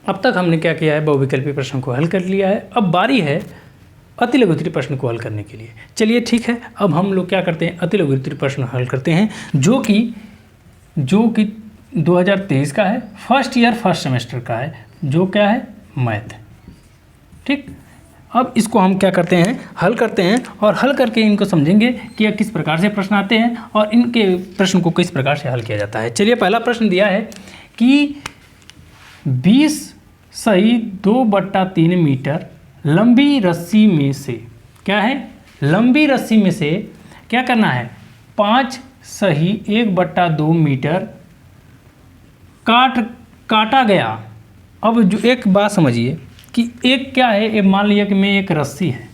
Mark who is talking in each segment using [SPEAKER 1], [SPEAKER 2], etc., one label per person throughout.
[SPEAKER 1] अब तक हमने क्या किया है, बहुविकल्पी प्रश्न को हल कर लिया है। अब बारी है अति लघुत्तरीय प्रश्न को हल करने के लिए। चलिए ठीक है, अब हम लोग क्या करते हैं, अति लघुत्तरीय प्रश्न हल करते हैं, जो कि 2023 का है, फर्स्ट ईयर फर्स्ट सेमेस्टर का है, जो क्या है, मैथ। ठीक, अब इसको हम क्या करते हैं, हल करते हैं, और हल करके इनको समझेंगे कि यह किस प्रकार से प्रश्न आते हैं और इनके प्रश्न को किस प्रकार से हल किया जाता है। चलिए, पहला प्रश्न दिया है कि 20 सही 2/3 मीटर लंबी रस्सी में से, क्या है, लंबी रस्सी में से क्या करना है, 5 सही 1/2 मीटर काटा गया। अब जो एक बात समझिए कि एक क्या है, एक मान लिया कि मैं एक रस्सी है,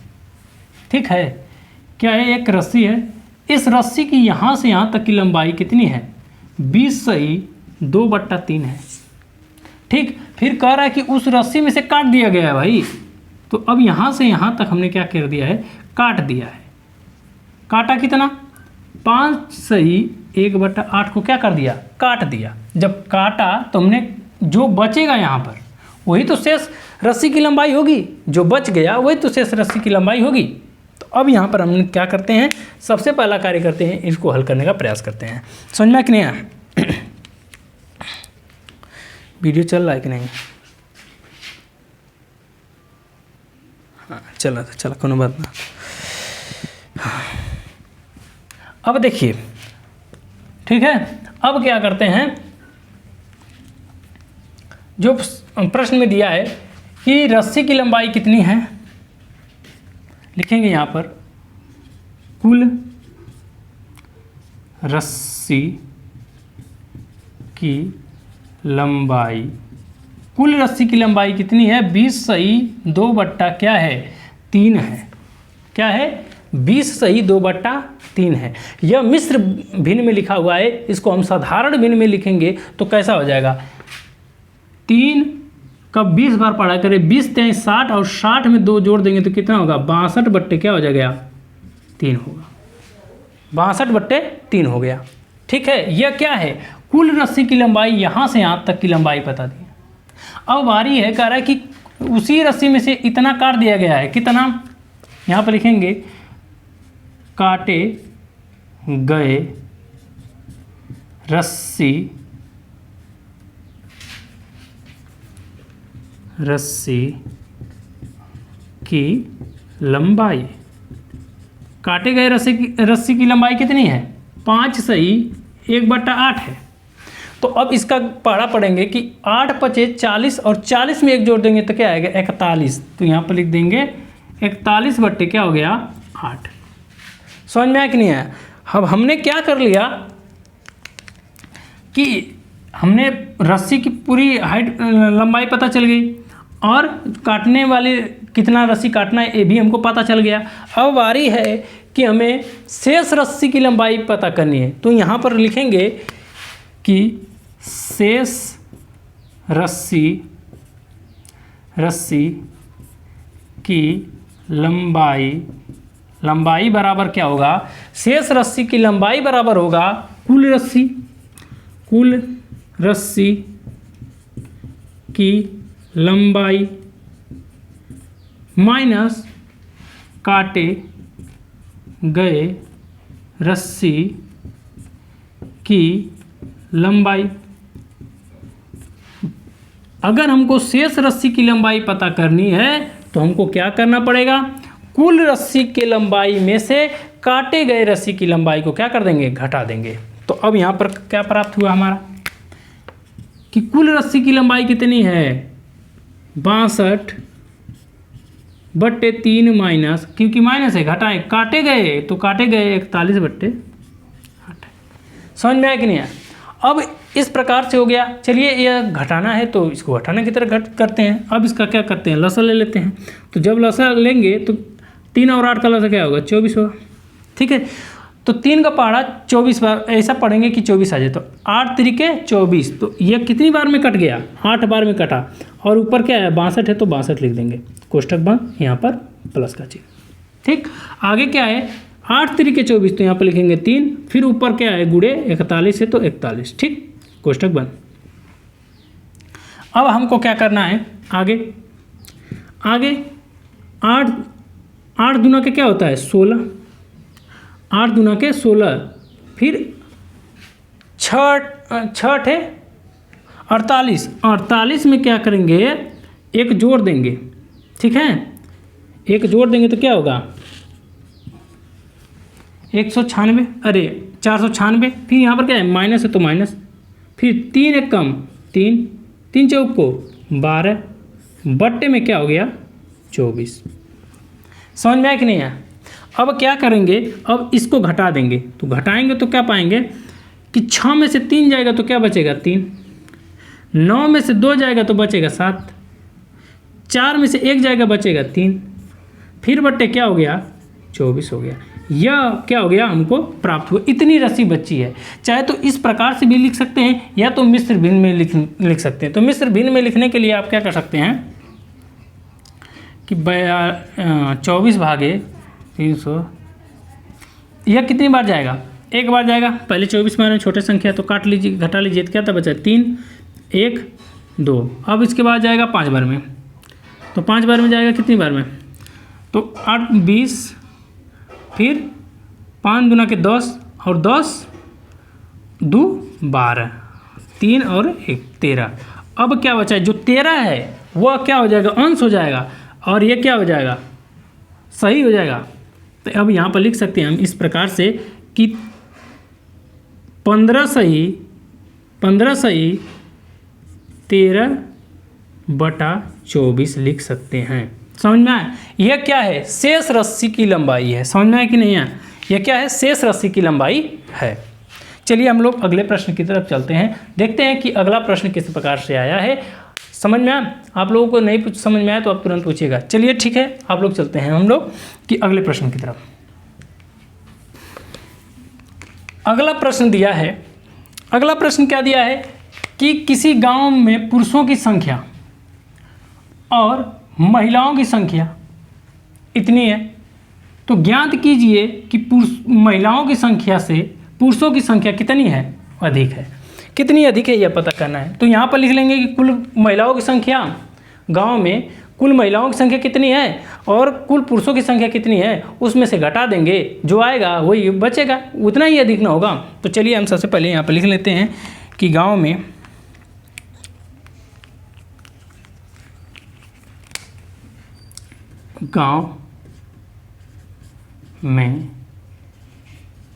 [SPEAKER 1] ठीक है, क्या है, एक रस्सी है, इस रस्सी की यहाँ से यहाँ तक की लंबाई कितनी है, 20 सही 2/3 है। ठीक, फिर कह रहा है कि उस रस्सी में से काट दिया गया है भाई, तो अब यहाँ से यहाँ तक हमने क्या कर दिया है, काट दिया है। काटा कितना, 5 सही 1/8 को क्या कर दिया, काट दिया। जब काटा तो हमने जो बचेगा यहाँ पर वही तो शेष रस्सी की लंबाई होगी, जो बच गया वही तो शेष रस्सी की लंबाई होगी। तो अब यहाँ पर हम क्या करते हैं, सबसे पहला कार्य करते हैं, इसको हल करने का प्रयास करते हैं। समझ में कि नहीं आया? वीडियो चल रहा है कि नहीं? हाँ चला था, चला, कोनो बात ना। अब देखिए, ठीक है, अब क्या करते हैं, जो प्रश्न में दिया है कि रस्सी की लंबाई कितनी है, लिखेंगे यहाँ पर कुल रस्सी की लंबाई, कुल रस्सी की लंबाई कितनी है, 20 सही 2/3 है, क्या है, 20 सही 2/3 है। यह मिश्र भिन्न में लिखा हुआ है, इसको हम साधारण भिन्न में लिखेंगे तो कैसा हो जाएगा, 3 का 20 बार पढ़ा करें, 20 3 60 और 60 में 2 जोड़ देंगे तो कितना होगा, 62 क्या हो जाएगा, 3 होगा, 62/3 हो गया। ठीक है, यह क्या है, कुल रस्सी की लंबाई, यहाँ से यहाँ तक की लंबाई बता दी। अब बारी है, कह रहा है कि उसी रस्सी में से इतना काट दिया गया है, कितना, यहाँ पर लिखेंगे काटे गए रस्सी की लंबाई, काटे गए रस्सी की लंबाई कितनी है, 5 सही 1/8 है। तो अब इसका पढ़ा पढ़ेंगे कि 8 पचे 40 और 40 में 1 जोड़ देंगे तो क्या आएगा, 41। तो यहाँ पर लिख देंगे 41 क्या हो गया, 8। समझ में आया कि नहीं आया? अब हमने क्या कर लिया कि हमने रस्सी की पूरी हाइट लंबाई पता चल गई, और काटने वाले कितना रस्सी काटना है ये भी हमको पता चल गया। अब बारी है कि हमें शेष रस्सी की लंबाई पता करनी है, तो यहाँ पर लिखेंगे कि शेष रस्सी की लंबाई बराबर क्या होगा, शेष रस्सी की लंबाई बराबर होगा कुल रस्सी की लंबाई माइनस काटे गए रस्सी की लंबाई। अगर हमको शेष रस्सी की लंबाई पता करनी है तो हमको क्या करना पड़ेगा, कुल रस्सी के लंबाई में से काटे गए रस्सी की लंबाई को क्या कर देंगे, घटा देंगे। तो अब यहाँ पर क्या प्राप्त हुआ हमारा कि कुल रस्सी की लंबाई कितनी है, 62/3 माइनस, क्योंकि माइनस है, घटाएं, काटे गए तो काटे गए 41/8। समझ में आया कि नहीं आया? अब इस प्रकार से हो गया। चलिए, यह घटाना है तो इसको घटाने की तरह करते हैं। अब इसका क्या करते हैं, लसा ले लेते हैं। तो जब लसा लेंगे तो 3 और 8 का लसा क्या होगा, 24 होगा। ठीक है, तो 3 का पहाड़ा 24 बार ऐसा पढ़ेंगे कि 24 आ जाए, तो 8 3 24। तो यह कितनी बार में कट गया, 8 बार में कटा, और ऊपर क्या है 62 है तो 62 लिख देंगे, कोष्टक बंद, यहाँ पर प्लस का चिन्ह। ठीक, आगे क्या है, 8 3 24, तो यहाँ पर लिखेंगे 3, फिर ऊपर क्या है गुणे 41 है तो 41। ठीक, कोष्टक बंद। अब हमको क्या करना है आगे, 8 दूना के क्या होता है 16, 8 दूना के 16, फिर 6 है 48, 48 में क्या करेंगे एक जोड़ देंगे, ठीक है, एक जोड़ देंगे तो क्या होगा 196, अरे 496, फिर यहाँ पर क्या है माइनस है तो माइनस, फिर 3 एक कम 3, 3 चौक को 12, बट्टे में क्या हो गया 24। समझ में आया कि नहीं आया? अब क्या करेंगे, अब इसको घटा देंगे, तो घटाएंगे तो क्या पाएंगे कि 6 में से 3 जाएगा तो क्या बचेगा 3, 9 में से 2 जाएगा तो बचेगा 7, 4 में से 1 जाएगा बचेगा 3, फिर बट्टे क्या हो गया 24 हो गया। यह क्या हो गया हमको प्राप्त हुआ, इतनी राशि बची है। चाहे तो इस प्रकार से भी लिख सकते हैं या तो मिश्र भिन्न में लिख सकते हैं। तो मिश्र भिन्न में लिखने के लिए आप क्या कर सकते हैं कि 24 भागे 300, यह कितनी बार जाएगा, एक बार जाएगा। पहले 24 में छोटे संख्या तो काट लीजिए, घटा लीजिए, तो क्या था बचा 3, 1, 2। अब इसके बाद जाएगा 5 बार में, तो 5 बार में जाएगा कितनी बार में, तो 8 20, फिर 5 दूना के 10 और 10 2 12, 3 और 1 13। अब क्या बचा है जो 13 है वह क्या हो जाएगा अंश हो जाएगा, और ये क्या हो जाएगा सही हो जाएगा। तो अब यहाँ पर लिख सकते हैं हम इस प्रकार से कि 15 सही 13/24 लिख सकते हैं। समझ में आया? यह क्या है शेष रस्सी की लंबाई है। समझ में आया कि नहीं आया? यह क्या है शेष रस्सी की लंबाई है। चलिए हम लोग अगले प्रश्न की तरफ चलते हैं, देखते हैं कि अगला प्रश्न किस प्रकार से आया है। समझ में आया? आप लोगों को नहीं समझ में आया तो आप तुरंत पूछिएगा। चलिए ठीक है, आप लोग चलते हैं हम लोग कि अगले प्रश्न की तरफ। अगला प्रश्न दिया है, अगला प्रश्न क्या दिया है कि किसी गांव में पुरुषों की संख्या और महिलाओं की संख्या इतनी है, तो ज्ञात कीजिए कि महिलाओं की संख्या से पुरुषों की संख्या कितनी है अधिक है, कितनी अधिक है यह पता करना है। तो यहाँ पर लिख लेंगे कि कुल महिलाओं की संख्या, गांव में कुल महिलाओं की संख्या कितनी है और कुल पुरुषों की संख्या कितनी है, उसमें से घटा देंगे, जो आएगा वही बचेगा, उतना ही अधिक ना होगा। तो चलिए हम सबसे पहले यहाँ पर लिख लेते हैं कि गांव में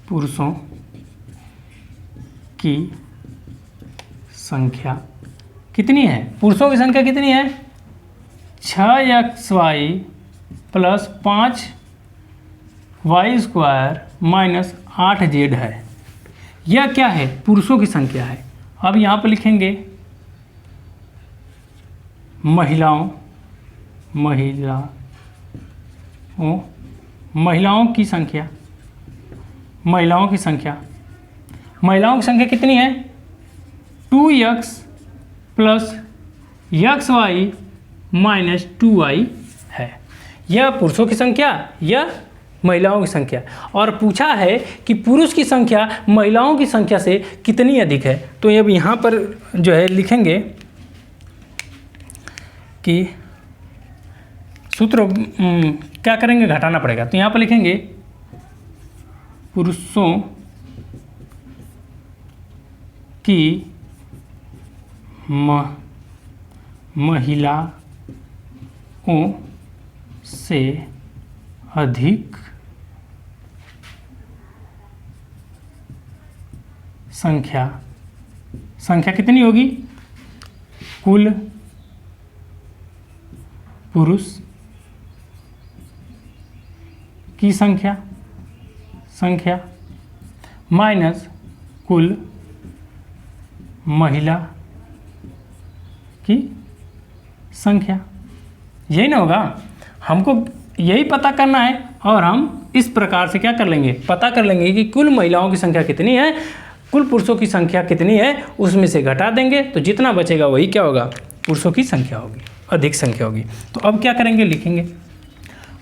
[SPEAKER 1] पुरुषों की संख्या कितनी है, पुरुषों की संख्या कितनी है 6xy plus 5y² minus 8z है। यह क्या है पुरुषों की संख्या है। अब यहाँ पर लिखेंगे महिलाओं की संख्या, महिलाओं की संख्या कितनी है 2x plus xy minus 2y है। यह पुरुषों की संख्या, यह महिलाओं की संख्या, और पूछा है कि पुरुष की संख्या महिलाओं की संख्या से कितनी अधिक है। तो अब यहाँ पर जो है लिखेंगे कि सूत्र क्या करेंगे घटाना पड़ेगा। तो यहाँ पर लिखेंगे पुरुषों की महिलाओं से अधिक संख्या कितनी होगी, कुल पुरुष की संख्या माइनस कुल महिला की संख्या। यही ना होगा, हमको यही पता करना है। और हम इस प्रकार से क्या कर लेंगे, पता कर लेंगे कि कुल महिलाओं की संख्या कितनी है, कुल पुरुषों की संख्या कितनी है, उसमें से घटा देंगे तो जितना बचेगा वही क्या होगा पुरुषों की संख्या होगी, अधिक संख्या होगी। तो अब क्या करेंगे लिखेंगे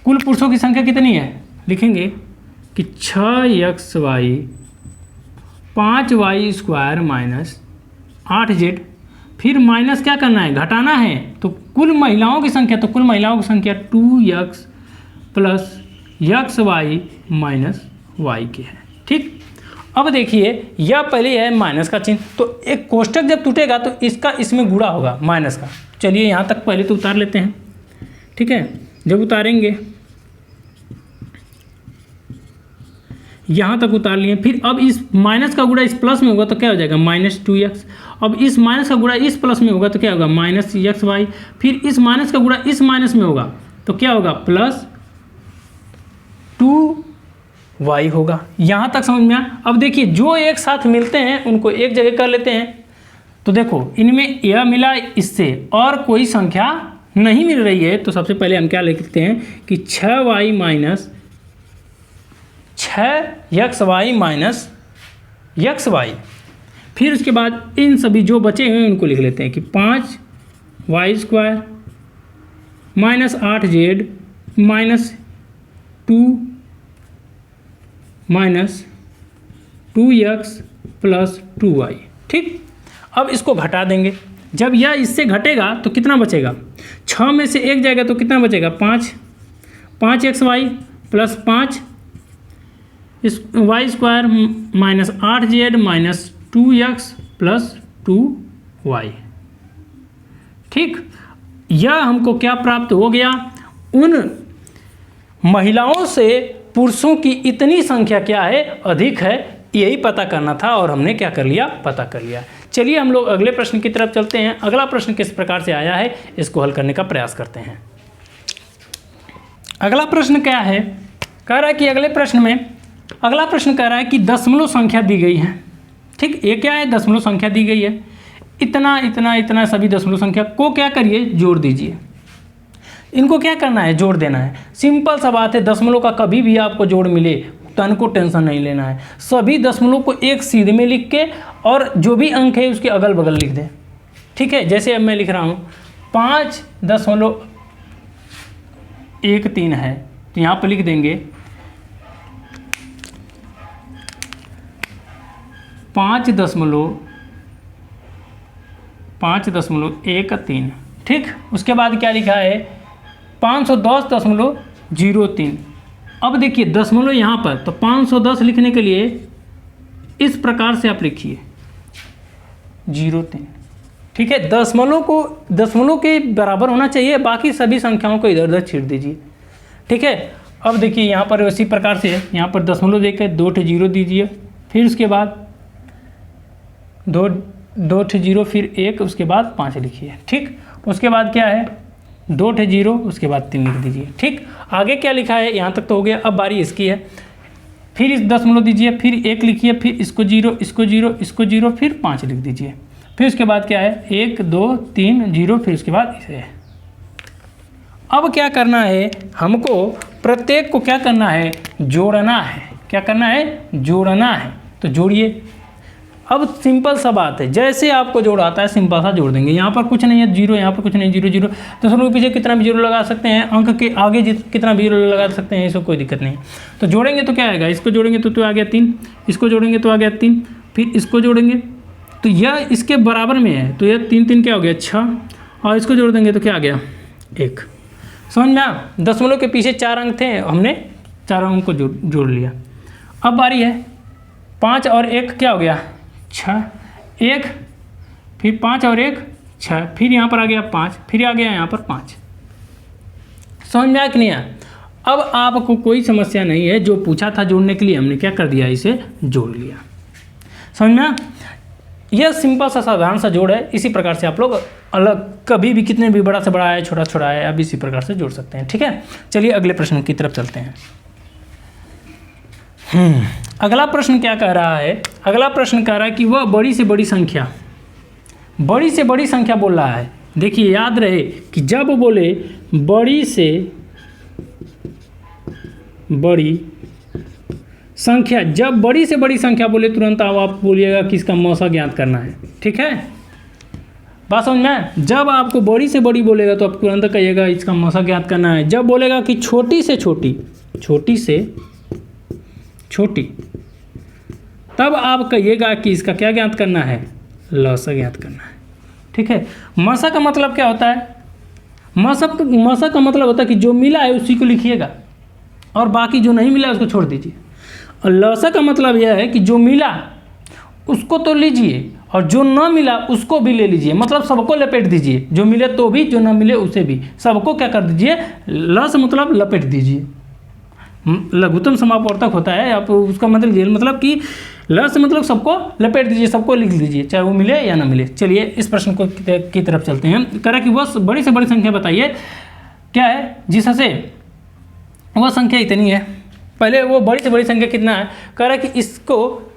[SPEAKER 1] कुल पुरुषों की संख्या कितनी है, लिखेंगे कि 6xy 5y² माइनस 8z, फिर माइनस क्या करना है, घटाना है। तो कुल महिलाओं की संख्या, तो कुल महिलाओं की संख्या 2x plus X Y minus Y की है। ठीक, अब देखिए यह पहले है माइनस का चिन्ह, तो एक कोष्टक जब टूटेगा तो इसका इसमें गुणा होगा माइनस का। चलिए यहाँ तक पहले तो उतार लेते हैं। ठीक है, जब उतारेंगे यहाँ तक उतार लिए, फिर अब इस माइनस का गुणा इस प्लस में होगा तो क्या हो जाएगा -2x। अब इस माइनस का गुणा इस प्लस में होगा तो क्या होगा -xy। फिर इस माइनस का गुणा इस माइनस में होगा तो क्या होगा +2y होगा। यहाँ तक समझ में आया। अब देखिए जो एक साथ मिलते हैं उनको एक जगह कर लेते हैं। तो देखो इनमें यह मिला इससे और कोई संख्या नहीं मिल रही है, तो सबसे पहले हम क्या लिखते हैं कि 6y minus 6xy minus xy। फिर उसके बाद इन सभी जो बचे हुए उनको लिख लेते हैं कि 5y² minus 8z minus 2x plus 2y। ठीक, अब इसको घटा देंगे। जब यह इससे घटेगा तो कितना बचेगा, 6 में से 1 जाएगा तो कितना बचेगा 5xy प्लस 5 इस y² minus 8z minus 2x plus 2y। ठीक, यह हमको क्या प्राप्त हो गया, उन महिलाओं से पुरुषों की इतनी संख्या क्या है अधिक है, यही पता करना था और हमने क्या कर लिया, पता कर लिया। चलिए हम लोग अगले प्रश्न की तरफ चलते हैं। अगला प्रश्न किस प्रकार से आया है इसको हल करने का प्रयास करते हैं। अगला प्रश्न क्या है, कह रहा है कि अगला प्रश्न कह रहा है कि दशमलव संख्या दी गई है। ठीक, ये क्या है, दशमलव संख्या दी गई है, इतना इतना इतना सभी दशमलव संख्या को क्या करिए, जोड़ दीजिए। इनको क्या करना है, जोड़ देना है। सिंपल सा बात है, दशमलव का कभी भी आपको जोड़ मिले तन को टेंशन नहीं लेना है। सभी दशमलव को एक सीधे में लिख के और जो भी अंक है उसके अगल बगल लिख दें। ठीक है, जैसे अब मैं लिख रहा हूँ 5.13 है तो यहाँ पर लिख देंगे 5.13। ठीक, उसके बाद क्या लिखा है 510.03। अब देखिए दशमलव यहाँ पर, तो 510 लिखने के लिए इस प्रकार से आप लिखिए 03। ठीक है, दशमलव के बराबर होना चाहिए, बाकी सभी संख्याओं को इधर उधर छीड़ दीजिए। ठीक है, अब देखिए यहाँ पर उसी प्रकार से यहाँ पर दशमलव देकर 2 0 दीजिए, फिर उसके बाद 2 0 फिर 1, उसके बाद 5 लिखिए। ठीक, उसके बाद क्या है 2 0, उसके बाद 3 लिख दीजिए। ठीक, आगे क्या लिखा है यहाँ तक तो हो गया। अब बारी इसकी है, फिर इस दशमलव दीजिए, फिर 1 लिखिए, फिर इसको 0 इसको 0 इसको 0, फिर 5 लिख दीजिए। फिर उसके बाद क्या है 1 2 3 0, फिर उसके बाद इसे। अब क्या करना है, हमको प्रत्येक को क्या करना है, जोड़ना है। क्या करना है, जोड़ना है। तो जोड़िए। अब सिंपल सा बात है, जैसे आपको जोड़ आता है सिंपल सा जोड़ देंगे। यहाँ पर कुछ नहीं है 0, यहाँ पर कुछ नहीं 0 0, दशमलव के पीछे कितना भी 0 लगा सकते हैं, अंक के आगे कितना भी 0 लगा सकते हैं, इसको कोई दिक्कत नहीं। तो जोड़ेंगे तो क्या आएगा, इसको जोड़ेंगे तो आ गया 3, इसको जोड़ेंगे तो आ गया 3, फिर इसको जोड़ेंगे तो यह इसके बराबर में है, तो यह 3 3 क्या हो गया 6, और इसको जोड़ देंगे तो क्या आ गया 1। समझ में आया, दशमलव के पीछे 4 अंक थे, हमने 4 अंक को जोड़ लिया। अब बारी है 5 और 1 क्या हो गया 6, 1 फिर 5 और 1 6, फिर यहाँ पर आ गया 5, फिर आ गया यहाँ पर 5। समझ में आया कि नहीं आया। अब आपको कोई समस्या नहीं है, जो पूछा था जोड़ने के लिए हमने क्या कर दिया, इसे जोड़ लिया। समझ में आया। यह सिंपल सा साधारण सा जोड़ है। इसी प्रकार से आप लोग अलग कभी भी कितने भी बड़ा से बड़ा है छोटा छोटा है, अब इसी प्रकार से जोड़ सकते हैं। ठीक है, चलिए अगले प्रश्न की तरफ चलते हैं। अगला प्रश्न क्या कह रहा है, अगला प्रश्न कह रहा है कि वह बड़ी से बड़ी संख्या बोल रहा है। देखिए याद रहे कि जब बोले बड़ी से बड़ी संख्या, जब बड़ी से बड़ी संख्या बोले तुरंत आप बोलिएगा कि इसका मौसा ज्ञात करना है। ठीक है, बात समझ में। जब आपको बड़ी से बड़ी बोलेगा तो आप तुरंत कहिएगा इसका मौसा ज्ञात करना है। जब बोलेगा कि छोटी से छोटी, तब आप कहिएगा कि इसका क्या ज्ञात करना है, लौसा ज्ञात करना है। ठीक है। मसा का मतलब क्या होता है? मसा का मतलब होता है कि जो मिला है उसी को लिखिएगा और बाकी जो नहीं मिला उसको छोड़ दीजिए। और लसा का मतलब यह है कि जो मिला उसको तो लीजिए और जो ना मिला उसको भी ले लीजिए, मतलब सबको लपेट दीजिए, जो मिले तो भी, जो ना मिले उसे भी, सबको क्या कर दीजिए, लस मतलब लपेट दीजिए। लघुत्तम समापवर्तक होता है, आप उसका मतलब कि लस मतलब सबको लपेट दीजिए, सबको लिख लीजिए, चाहे वो मिले या ना मिले। चलिए इस प्रश्न को की तरफ चलते हैं। कह रहा कि वह बड़ी से बड़ी संख्या बताइए, क्या है जिससे वह संख्या इतनी है। पहले वो बड़ी से बड़ी संख्या कितना है, कह रहा कि इसको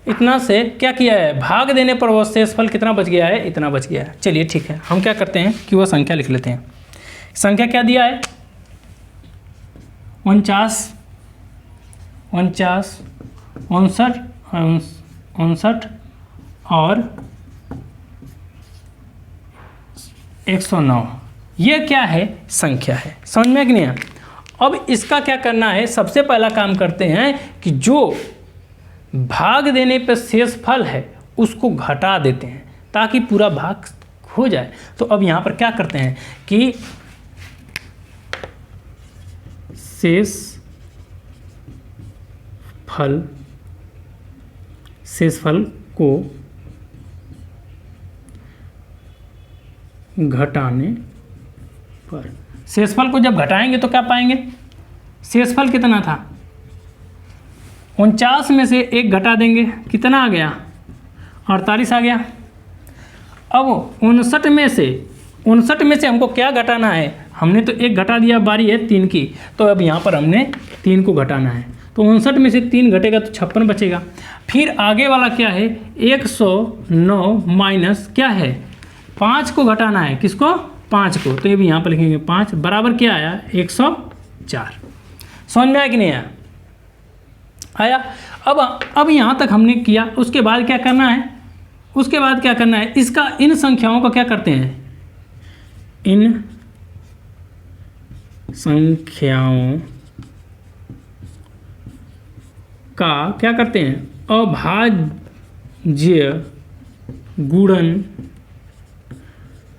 [SPEAKER 1] इतना से क्या किया है, भाग देने पर वह शेषफल कितना बच गया है, इतना बच गया है। चलिए ठीक है, हम क्या करते हैं कि वह संख्या लिख लेते हैं। संख्या क्या दिया है, 49, 59, 59 और 109, ये क्या है, संख्या है। समझ में कि नहीं है? अब इसका क्या करना है, सबसे पहला काम करते हैं कि जो भाग देने पर शेषफल है उसको घटा देते हैं ताकि पूरा भाग हो जाए। तो अब यहाँ पर क्या करते हैं कि शेषफल को घटाने पर, शेषफल को जब घटाएंगे तो क्या पाएंगे, शेषफल कितना था, 49 में से 1 घटा देंगे, कितना आ गया, 48 आ गया। अब 59 में से हमको क्या घटाना है, हमने तो 1 घटा दिया, बारी है 3 की, तो अब यहाँ पर हमने 3 को घटाना है। तो 59 में से 3 घटेगा तो 56 बचेगा। फिर आगे वाला क्या है, 109 माइनस क्या है, 5 को घटाना है, किसको, 5 को, तो ये भी यहाँ पर लिखेंगे 5 बराबर क्या आया, 104। समझ में आया कि नहीं आया? अब यहाँ तक हमने किया, उसके बाद क्या करना है, इसका इन संख्याओं का क्या करते हैं, इन संख्याओं का क्या करते हैं, अभाज्य गुणन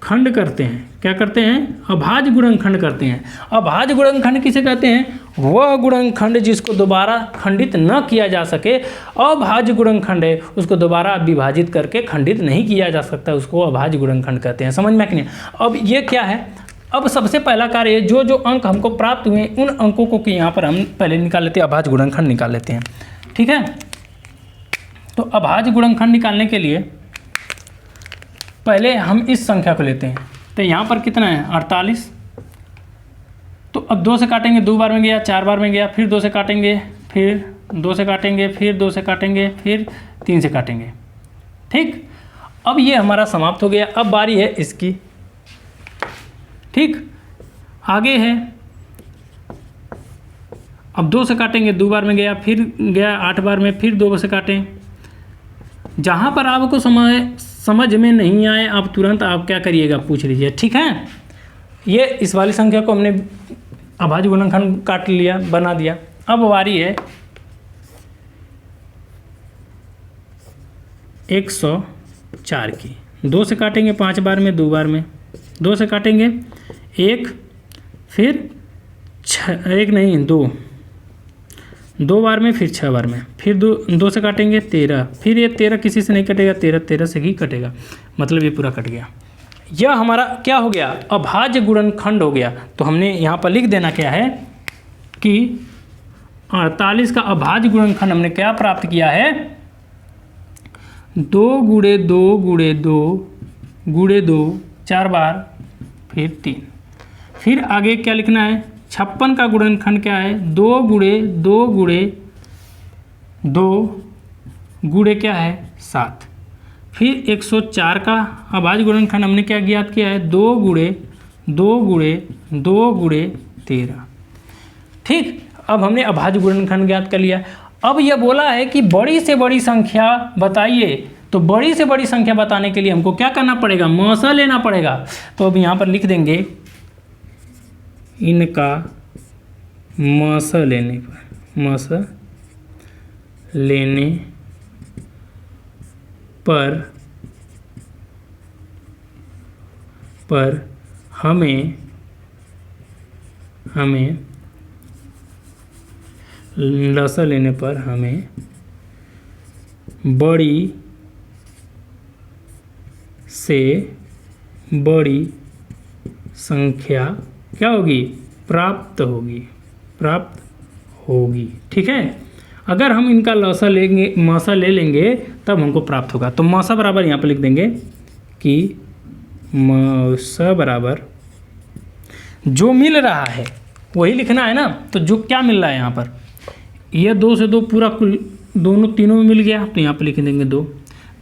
[SPEAKER 1] खंड करते हैं। क्या करते हैं, अभाज्य गुणनखंड करते हैं। अभाज्य गुणनखंड किसे कहते हैं, वह गुणनखंड जिसको दोबारा खंडित न किया जा सके। अभाज्य गुणनखंड है, उसको दोबारा विभाजित करके खंडित नहीं किया जा सकता, उसको अभाज्य गुणनखंड कहते हैं। समझ में कि नहीं? अब ये क्या है, अब सबसे पहला कार्य, जो अंक हमको प्राप्त हुए उन अंकों को यहाँ पर हम पहले निकाल लेते हैं, अभाज्य गुणनखंड निकाल लेते हैं। ठीक है, तो अभाज्य गुणनखंड निकालने के लिए पहले हम इस संख्या को लेते हैं। तो यहाँ पर कितना है, 48। तो अब 2 से काटेंगे, 2 बार में गया, 4 बार में गया, फिर 2 से काटेंगे, फिर 2 से काटेंगे, फिर 2 से काटेंगे, फिर 3 से काटेंगे। ठीक, अब ये हमारा समाप्त हो गया। अब बारी है इसकी। ठीक, आगे है, अब 2 से काटेंगे, 2 बार में गया, फिर गया 8 बार में, फिर 2 से काटें। जहाँ पर आपको समझ में नहीं आए आप तुरंत आप क्या करिएगा, पूछ लीजिए। ठीक है, ये इस वाली संख्या को हमने अभाज्य गुणनखंड काट लिया, बना दिया। अब बारी है 104 की। 2 से काटेंगे 5 बार में, 2 बार में, 2 से काटेंगे 1, फिर 6, 1 नहीं 2 बार में, फिर 6 बार में, फिर 2 से काटेंगे 13, फिर ये 13 किसी से नहीं कटेगा, 13 से ही कटेगा, मतलब ये पूरा कट गया। यह हमारा क्या हो गया, अभाज्य गुणनखंड हो गया। तो हमने यहाँ पर लिख देना क्या है कि 48 का अभाज्य गुणनखंड हमने क्या प्राप्त किया है, 2 गुणे 2 गुणे 2 गुणे 2 4 बार, फिर 3। फिर आगे क्या लिखना है, 56 का गुणनखंड क्या है, 2 गुणे 2 गुणे 2 गुणे क्या है, 7। फिर 104 का अभाज्य गुणनखंड हमने क्या ज्ञात किया है, 2 गुणे 2 गुणे 2 गुणे 13। ठीक, अब हमने अभाज्य गुणनखंड ज्ञात कर लिया। अब यह बोला है कि बड़ी से बड़ी संख्या बताइए। तो बड़ी से बड़ी संख्या बताने के लिए हमको क्या करना पड़ेगा, मौसा लेना पड़ेगा। तो अब यहाँ पर लिख देंगे, इनका मौसा लेने पर पर हमें लसा लेने पर हमें बड़ी से बड़ी संख्या क्या होगी? प्राप्त होगी। ठीक है, अगर हम इनका लसा लेंगे, मसा ले लेंगे तब हमको प्राप्त होगा। तो मसा बराबर यहाँ पर लिख देंगे कि मसा बराबर जो मिल रहा है वही लिखना है ना। तो जो क्या मिल रहा है यहाँ पर, ये 2 से 2 पूरा कुल दोनों तीनों में मिल गया, तो यहाँ पर लिख देंगे 2।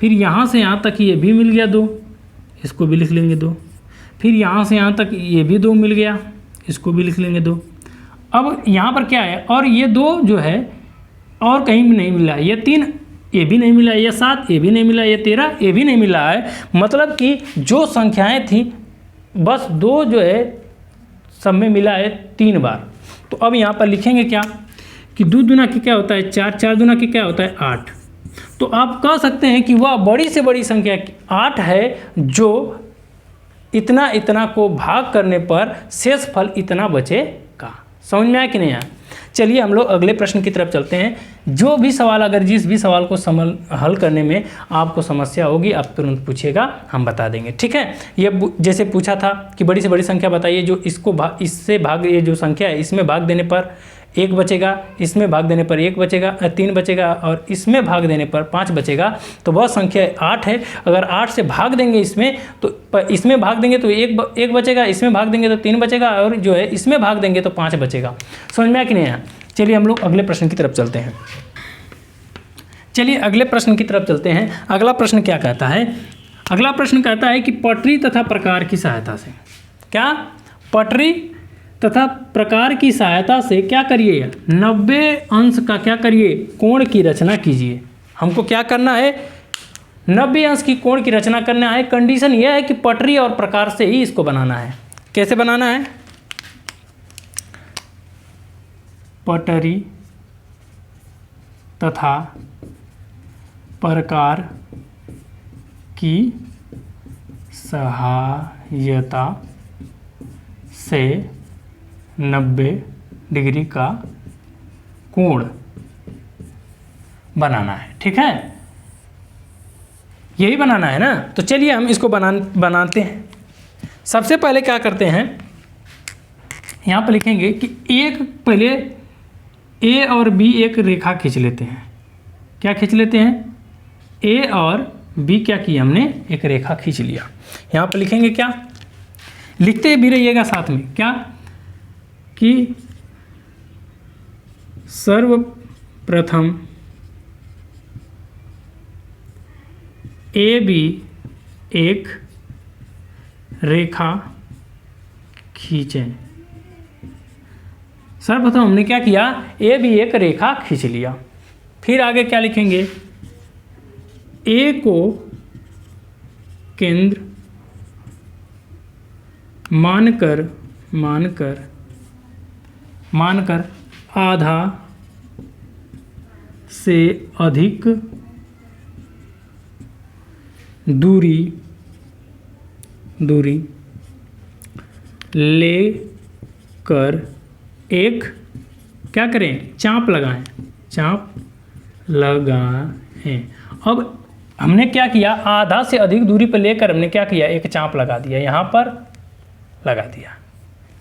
[SPEAKER 1] फिर यहाँ से यहाँ तक ये भी मिल गया 2, इसको भी लिख लेंगे 2। फिर यहाँ से यहाँ तक ये भी 2 मिल गया, इसको भी लिख लेंगे 2। अब यहाँ पर क्या है, और ये 2 जो है और कहीं भी नहीं मिला, ये 3 ये भी नहीं मिला, ये 7 ये भी नहीं मिला, ये 13 ये भी नहीं मिला है। मतलब कि जो संख्याएं थी बस 2 जो है सब में मिला है 3 बार। तो अब यहाँ पर लिखेंगे क्या कि 2 दूना की क्या होता है 4, 4 दूना की क्या होता है 8। तो आप कह सकते हैं कि वह बड़ी से बड़ी संख्या 8 है जो इतना इतना को भाग करने पर शेष फल इतना बचेगा। समझ में आया कि नहीं आया? चलिए हम लोग अगले प्रश्न की तरफ चलते हैं। जो भी सवाल, अगर जिस भी सवाल को हल करने में आपको समस्या होगी आप तुरंत पूछिएगा, हम बता देंगे। ठीक है, ये जैसे पूछा था कि बड़ी से बड़ी संख्या बताइए जो इससे भाग, ये जो संख्या है इसमें भाग देने पर 1 बचेगा, इसमें भाग देने पर 1 बचेगा, 3 बचेगा और इसमें भाग देने पर 5 बचेगा। तो वह संख्या 8 है। अगर 8 से भाग देंगे इसमें तो इसमें भाग देंगे तो 1 बचेगा, इसमें भाग देंगे तो 3 बचेगा और जो है इसमें भाग देंगे तो 5 बचेगा। समझ में आया कि नहीं आया? चलिए हम लोग अगले प्रश्न की तरफ चलते हैं। अगला प्रश्न क्या कहता है? अगला प्रश्न कहता है कि पटरी तथा प्रकार की सहायता से, क्या पटरी तथा प्रकार की सहायता से क्या करिए 90 अंश का क्या करिए कोण की रचना कीजिए। हमको क्या करना है 90 अंश की कोण की रचना करना है। कंडीशन यह है कि पटरी और प्रकार से ही इसको बनाना है। कैसे बनाना है? पटरी तथा प्रकार की सहायता से 90 डिग्री का कोण बनाना है। ठीक है, यही बनाना है ना। तो चलिए हम इसको बनाते हैं। सबसे पहले क्या करते हैं, यहाँ पर लिखेंगे कि पहले ए और बी एक रेखा खींच लेते हैं। क्या खींच लेते हैं? ए और बी क्या किया हमने, एक रेखा खींच लिया। यहाँ पर लिखेंगे क्या, लिखते भी रहिएगा साथ में, क्या कि सर्वप्रथम ए बी एक रेखा खींचें। सर्वप्रथम हमने क्या किया, ए बी एक रेखा खींच लिया। फिर आगे क्या लिखेंगे, ए को केंद्र मानकर आधा से अधिक दूरी लेकर एक क्या करें, चाप लगाएं। अब हमने क्या किया, आधा से अधिक दूरी पर लेकर हमने क्या किया, एक चाप लगा दिया, यहाँ पर लगा दिया।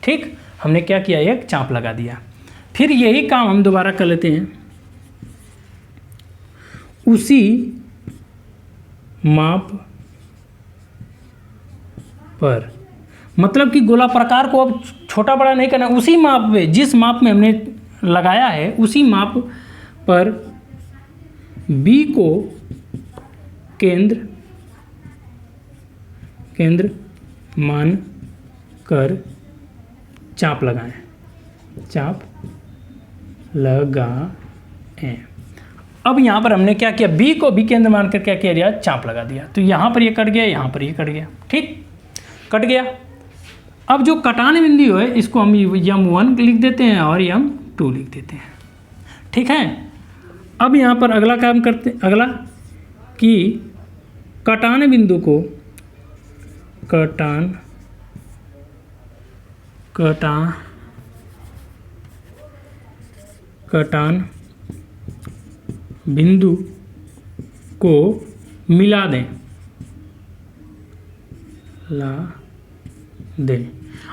[SPEAKER 1] ठीक, हमने क्या किया, एक चाप लगा दिया। फिर यही काम हम दोबारा कर लेते हैं, उसी माप पर, मतलब कि गोला प्रकार को अब छोटा बड़ा नहीं करना, उसी माप पे, जिस माप में हमने लगाया है उसी माप पर बी को केंद्र मान कर चाप लगाएं। अब यहाँ पर हमने क्या किया, बी को बी केंद्र मानकर क्या किया दिया, चाप लगा दिया। तो यहाँ पर ये कट गया, यहाँ पर ये कट गया। ठीक, कट गया। अब जो कटान बिंदु है इसको हम M1 लिख देते हैं और M2 लिख देते हैं। ठीक है, अब यहाँ पर अगला काम करते, अगला कि कटान बिंदु कटान बिंदु को मिला दें,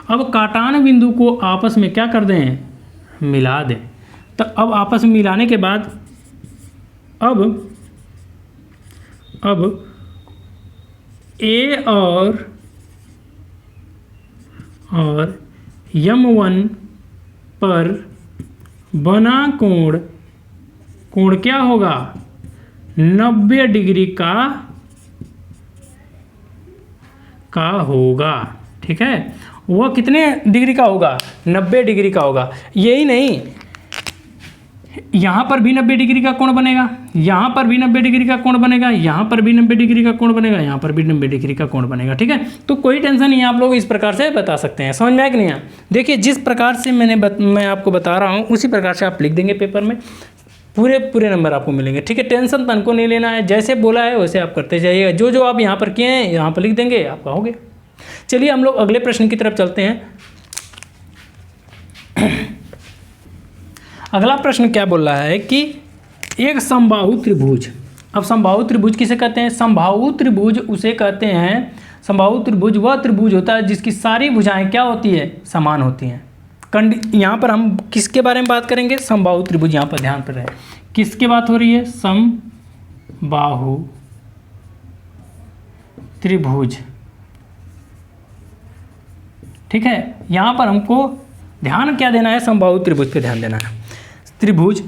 [SPEAKER 1] अब काटान बिंदु को आपस में क्या कर दें, मिला दें। तो अब आपस में मिलाने के बाद अब ए और M1 पर बना कोण क्या होगा, 90 डिग्री का होगा। ठीक है, वह कितने डिग्री का होगा, 90 डिग्री का होगा। यही नहीं, यहाँ पर भी 90 डिग्री का कोण बनेगा, यहाँ पर भी 90 डिग्री का कोण बनेगा, यहाँ पर भी 90 डिग्री का कोण बनेगा, यहाँ पर भी 90 डिग्री का कोण बनेगा। ठीक है, तो कोई टेंशन नहीं है, आप लोग इस प्रकार से बता सकते हैं। समझ में आया कि नहीं? देखिए, जिस प्रकार से मैं आपको बता रहा हूँ उसी प्रकार से आप लिख देंगे पेपर में, पूरे नंबर आपको मिलेंगे। ठीक है, टेंशन तन को नहीं लेना है, जैसे बोला है वैसे आप करते जाइएगा। जो आप यहाँ पर किए हैं यहाँ पर लिख देंगे, आपका हो गया। चलिए हम लोग अगले प्रश्न की तरफ चलते हैं। अगला प्रश्न क्या बोल रहा है कि एक समबाहु त्रिभुज। अब समबाहु त्रिभुज किसे कहते हैं? समबाहु त्रिभुज उसे कहते हैं, समबाहु त्रिभुज वह त्रिभुज होता है जिसकी सारी भुजाएं क्या होती है, समान होती हैं। यहाँ पर हम किसके बारे में बात करेंगे? समबाहु त्रिभुज। यहाँ पर ध्यान पर रहे, किसकी बात हो रही है? समबाहु त्रिभुज। ठीक है, यहाँ पर हमको ध्यान क्या देना है? समबाहु त्रिभुज पे ध्यान देना है। त्रिभुज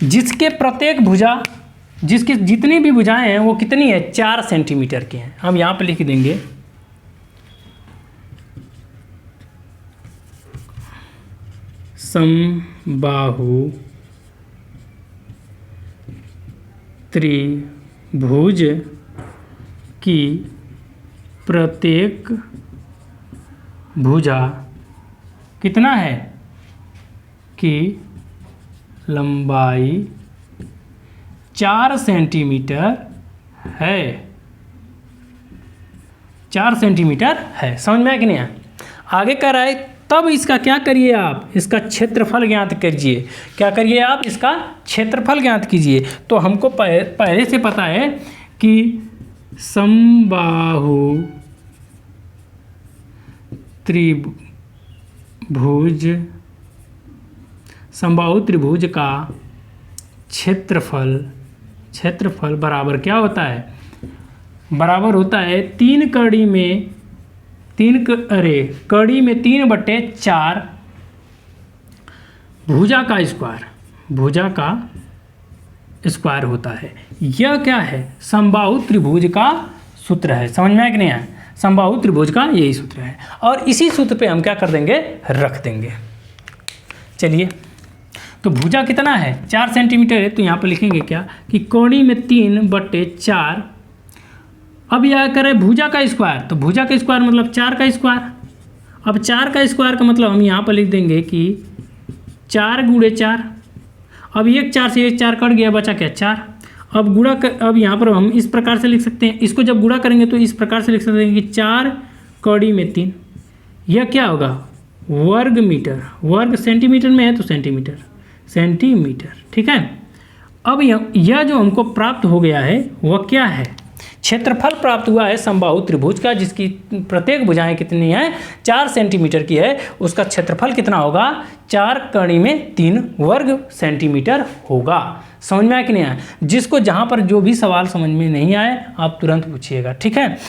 [SPEAKER 1] जिसके प्रत्येक भुजा, जिसकी जितनी भी भुजाएं हैं वो कितनी है? 4 सेंटीमीटर की हैं। हम यहाँ पे लिख देंगे समबाहु त्रिभुज की प्रत्येक भुजा कितना है कि लंबाई 4 सेंटीमीटर है, 4 सेंटीमीटर है। समझ में आया कि नहीं आया? आगे कह रहा है तब इसका क्या करिए आप? इसका क्षेत्रफल ज्ञात कीजिए। क्या करिए आप? इसका क्षेत्रफल ज्ञात कीजिए। तो हमको पहले से पता है कि समबाहु त्रिभुज का क्षेत्रफल बराबर क्या होता है? बराबर होता है कड़ी में 3/4 भुजा का स्क्वायर होता है। यह क्या है? समबाहु त्रिभुज का सूत्र है। समझ में आया कि नहीं आया? समबाहु त्रिभुज का यही सूत्र है, और इसी सूत्र पे हम क्या कर देंगे? रख देंगे। चलिए, तो भुजा कितना है? 4 सेंटीमीटर है। तो यहाँ पर लिखेंगे क्या कि कोणी में 3/4। अब यह करे भुजा का स्क्वायर, तो भुजा का स्क्वायर मतलब 4 का स्क्वायर। अब 4 का स्क्वायर का मतलब हम यहाँ पर लिख देंगे कि 4 × 4। अब एक 4 से एक 4 कट गया, बचा क्या? 4। अब यहाँ पर हम इस प्रकार से लिख सकते हैं, इसको जब गुणा करेंगे तो इस प्रकार से लिख सकते हैं कि 4 कड़ी में 3। यह क्या होगा? वर्ग मीटर। वर्ग सेंटीमीटर में है तो सेंटीमीटर। ठीक है, अब यह जो हमको प्राप्त हो गया है वह क्या है? क्षेत्रफल प्राप्त हुआ है समबाहु त्रिभुज का, जिसकी प्रत्येक भुजाएं कितनी हैं? 4 सेंटीमीटर की है। उसका क्षेत्रफल कितना होगा? 4 कड़ी में 3 वर्ग सेंटीमीटर होगा। समझ में आया कि नहीं आया? जिसको जहाँ पर जो भी सवाल समझ में नहीं आए आप तुरंत पूछिएगा। ठीक है।